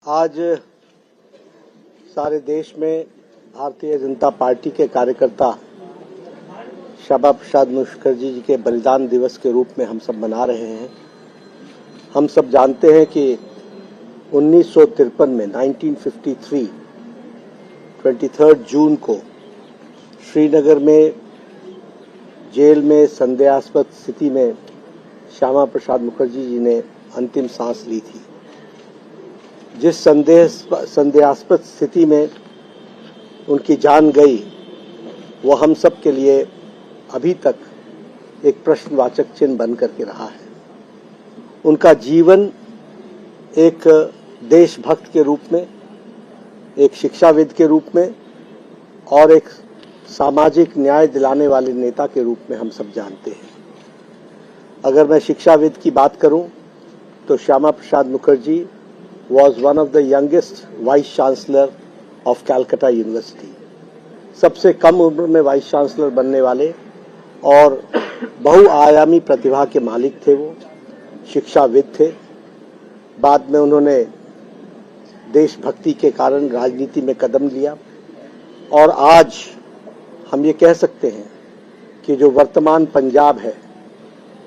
आज सारे देश में भारतीय जनता पार्टी के कार्यकर्ता श्यामा प्रसाद मुखर्जी जी के बलिदान दिवस के रूप में हम सब मना रहे हैं। हम सब जानते हैं कि 1953 में 1953 23 जून को श्रीनगर में जेल में संदेहास्पद स्थिति में श्यामा प्रसाद मुखर्जी जी ने अंतिम सांस ली थी। जिस संदेहास्पद स्थिति में उनकी जान गई वो हम सब के लिए अभी तक एक प्रश्नवाचक चिन्ह बन करके रहा है। उनका जीवन एक देशभक्त के रूप में, एक शिक्षाविद के रूप में और एक सामाजिक न्याय दिलाने वाले नेता के रूप में हम सब जानते हैं। अगर मैं शिक्षाविद की बात करूं तो Shyama Prasad Mukherjee was one of the youngest vice chancellor of Calcutta University। सबसे कम उम्र में वाइस चांसलर बनने वाले और बहुआयामी प्रतिभा के मालिक थे। वो शिक्षाविद थे। बाद में उन्होंने देशभक्ति के कारण राजनीति में कदम लिया और आज हम ये कह सकते हैं कि जो वर्तमान पंजाब है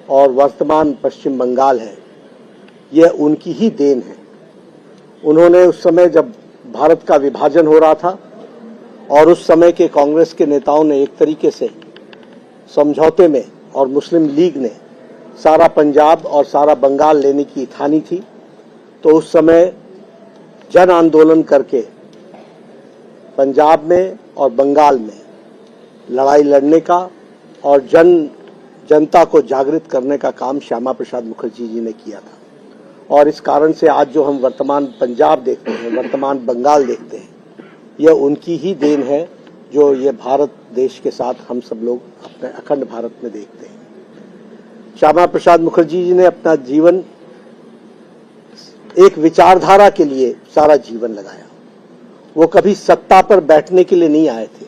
और वर्तमान पश्चिम बंगाल है, यह उनकी ही देन है। उन्होंने उस समय जब भारत का विभाजन हो रहा था और उस समय के कांग्रेस के नेताओं ने एक तरीके से समझौते में और मुस्लिम लीग ने सारा पंजाब और सारा बंगाल लेने की ठानी थी, तो उस समय जन आंदोलन करके पंजाब में और बंगाल में लड़ाई लड़ने का और जनता को जागृत करने का काम श्यामा प्रसाद मुखर्जी जी ने किया था। और इस कारण से आज जो हम वर्तमान पंजाब देखते हैं, वर्तमान बंगाल देखते हैं, यह उनकी ही देन है जो ये भारत देश के साथ हम सब लोग अपने अखंड भारत में देखते हैं। श्यामा प्रसाद मुखर्जी जी ने अपना जीवन एक विचारधारा के लिए सारा जीवन लगाया। वो कभी सत्ता पर बैठने के लिए नहीं आए थे।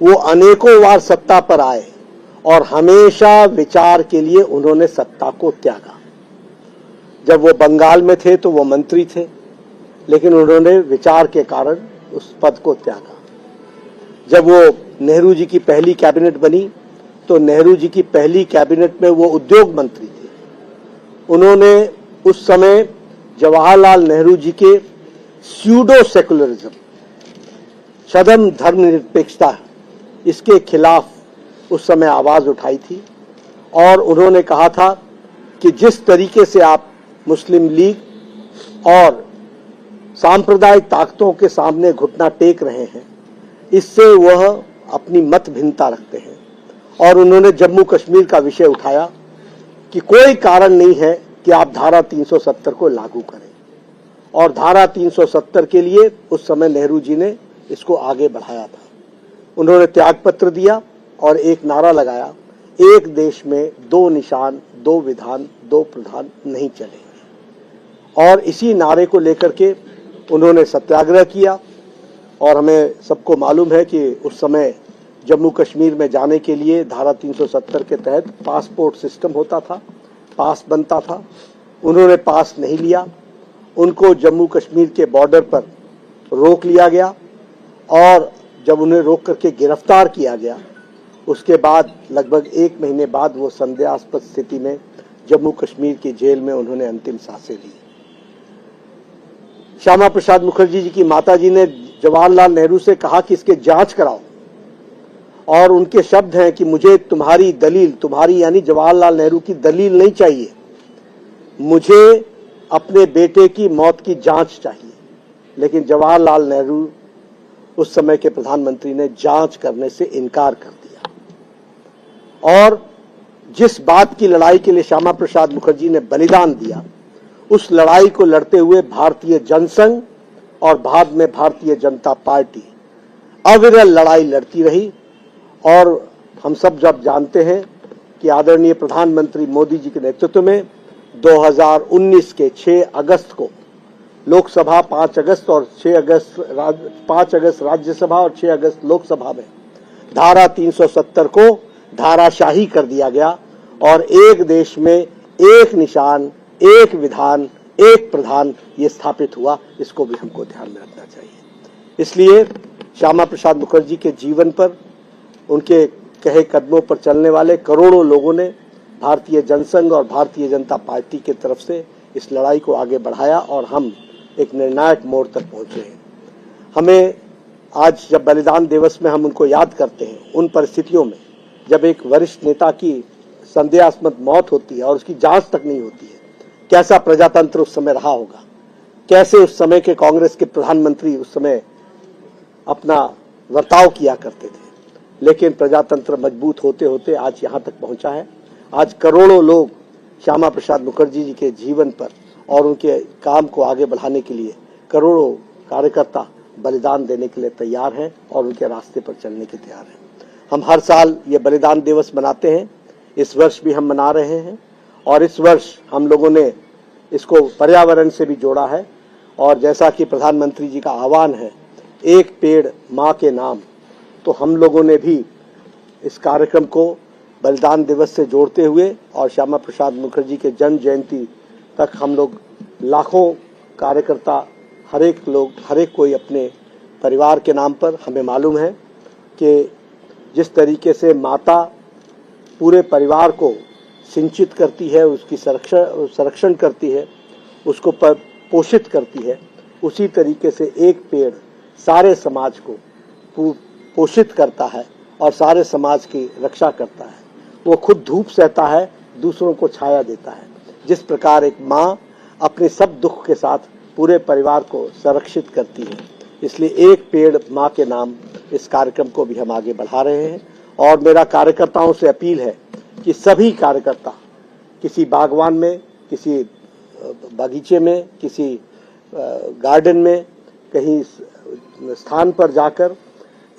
वो अनेकों बार सत्ता पर आए और हमेशा विचार के लिए उन्होंने सत्ता को त्यागा। जब वो बंगाल में थे तो वो मंत्री थे, लेकिन उन्होंने विचार के कारण उस पद को त्यागा। जब वो नेहरू जी की पहली कैबिनेट बनी तो नेहरू जी की पहली कैबिनेट में वो उद्योग मंत्री थे। उन्होंने उस समय जवाहरलाल नेहरू जी के स्यूडो सेकुलरिज्म, सदम धर्मनिरपेक्षता, इसके खिलाफ उस समय आवाज उठाई थी और उन्होंने कहा था कि जिस तरीके से आप मुस्लिम लीग और सांप्रदायिक ताकतों के सामने घुटना टेक रहे हैं, इससे वह अपनी मत भिन्नता रखते हैं। और उन्होंने जम्मू कश्मीर का विषय उठाया कि कोई कारण नहीं है कि आप धारा 370 को लागू करें, और धारा 370 के लिए उस समय नेहरू जी ने इसको आगे बढ़ाया था। उन्होंने त्यागपत्र दिया और एक नारा लगाया, एक देश में दो निशान, दो विधान, दो प्रधान नहीं चलेंगे। और इसी नारे को लेकर के उन्होंने सत्याग्रह किया। और हमें सबको मालूम है कि उस समय जम्मू कश्मीर में जाने के लिए धारा 370 के तहत पासपोर्ट सिस्टम होता था, पास बनता था। उन्होंने पास नहीं लिया। उनको जम्मू कश्मीर के बॉर्डर पर रोक लिया गया और जब उन्हें रोक करके गिरफ्तार किया गया, उसके बाद लगभग 1 महीने बाद वो संदेहास्पद स्थिति में जम्मू कश्मीर की जेल में उन्होंने अंतिम सांसें ली। श्यामा प्रसाद मुखर्जी जी की माताजी ने जवाहरलाल नेहरू से कहा कि इसके जांच कराओ, और उनके शब्द हैं कि मुझे तुम्हारी दलील, तुम्हारी यानी जवाहरलाल नेहरू की दलील नहीं चाहिए, मुझे अपने बेटे की मौत की जांच चाहिए। लेकिन जवाहरलाल नेहरू उस समय के प्रधानमंत्री ने जांच करने से इनकार कर दिया। और जिस बात की लड़ाई के लिए श्यामा प्रसाद मुखर्जी ने बलिदान दिया, उस लड़ाई को लड़ते हुए भारतीय जनसंघ और बाद में भारतीय जनता पार्टी अविरल लड़ाई लड़ती रही। और हम सब जब जानते हैं कि आदरणीय प्रधानमंत्री मोदी जी के नेतृत्व में 2019 के 6 अगस्त को लोकसभा, 5 अगस्त और 5 अगस्त राज्यसभा और 6 अगस्त लोकसभा में धारा 370 को धाराशाही कर दिया गया और एक देश में एक निशान, एक विधान, एक प्रधान ये स्थापित हुआ, इसको भी हमको ध्यान में रखना चाहिए। इसलिए श्यामा प्रसाद मुखर्जी के जीवन पर, उनके कहे कदमों पर चलने वाले करोड़ों लोगों ने भारतीय जनसंघ और भारतीय जनता पार्टी की तरफ से इस लड़ाई को आगे बढ़ाया और हम एक निर्णायक मोड़ तक पहुंचे हैं। हमें आज जब बलिदान दिवस में हम उनको याद करते हैं, उन परिस्थितियों में जब एक वरिष्ठ नेता की संदेहास्पद मौत होती है और उसकी जांच तक नहीं होती है, कैसा प्रजातंत्र उस समय रहा होगा, कैसे उस समय के कांग्रेस के प्रधानमंत्री उस समय अपना वर्ताव किया करते थे। लेकिन प्रजातंत्र मजबूत होते होते आज यहां तक पहुंचा है। आज करोड़ों लोग श्यामा प्रसाद मुखर्जी जी के जीवन पर और उनके काम को आगे बढ़ाने के लिए करोड़ों कार्यकर्ता बलिदान देने के लिए तैयार हैं और उनके रास्ते पर चलने के तैयार हैं। हम हर साल ये बलिदान दिवस मनाते हैं, इस वर्ष भी हम मना रहे हैं और इस वर्ष हम लोगों ने इसको पर्यावरण से भी जोड़ा है। और जैसा कि प्रधानमंत्री जी का आह्वान है, एक पेड़ माँ के नाम, तो हम लोगों ने भी इस कार्यक्रम को बलिदान दिवस से जोड़ते हुए और श्यामा प्रसाद मुखर्जी के जन्म जयंती तक हम लोग लाखों कार्यकर्ता, हर एक कोई अपने परिवार के नाम पर, हमें मालूम है कि जिस तरीके से माता पूरे परिवार को सिंचित करती है, उसकी संरक्षण करती है, उसको पोषित करती है, उसी तरीके से एक पेड़ सारे समाज को पोषित करता है और सारे समाज की रक्षा करता है। वो खुद धूप सहता है, दूसरों को छाया देता है। जिस प्रकार एक माँ अपने सब दुख के साथ पूरे परिवार को संरक्षित करती है, इसलिए एक पेड़ माँ के नाम इस कार्यक्रम को भी हम आगे बढ़ा रहे हैं। और मेरा कार्यकर्ताओं से अपील है कि सभी कार्यकर्ता किसी बागवान में, किसी बगीचे में, किसी गार्डन में, कहीं स्थान पर जाकर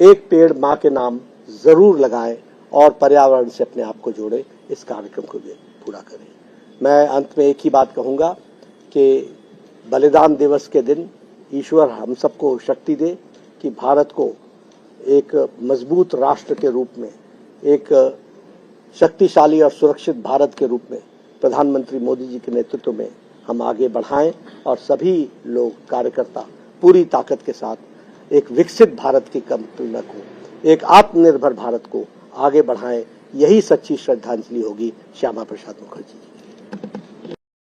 एक पेड़ माँ के नाम जरूर लगाएं और पर्यावरण से अपने आप को जोड़े, इस कार्यक्रम को भी पूरा करें। मैं अंत में एक ही बात कहूँगा कि बलिदान दिवस के दिन ईश्वर हम सबको शक्ति दे कि भारत को एक मजबूत राष्ट्र के रूप में, एक शक्तिशाली और सुरक्षित भारत के रूप में प्रधानमंत्री मोदी जी के नेतृत्व में हम आगे बढ़ाएं और सभी लोग कार्यकर्ता पूरी ताकत के साथ एक विकसित भारत की कल्पना को, एक आत्मनिर्भर भारत को आगे बढ़ाएं। यही सच्ची श्रद्धांजलि होगी श्यामा प्रसाद मुखर्जी जी।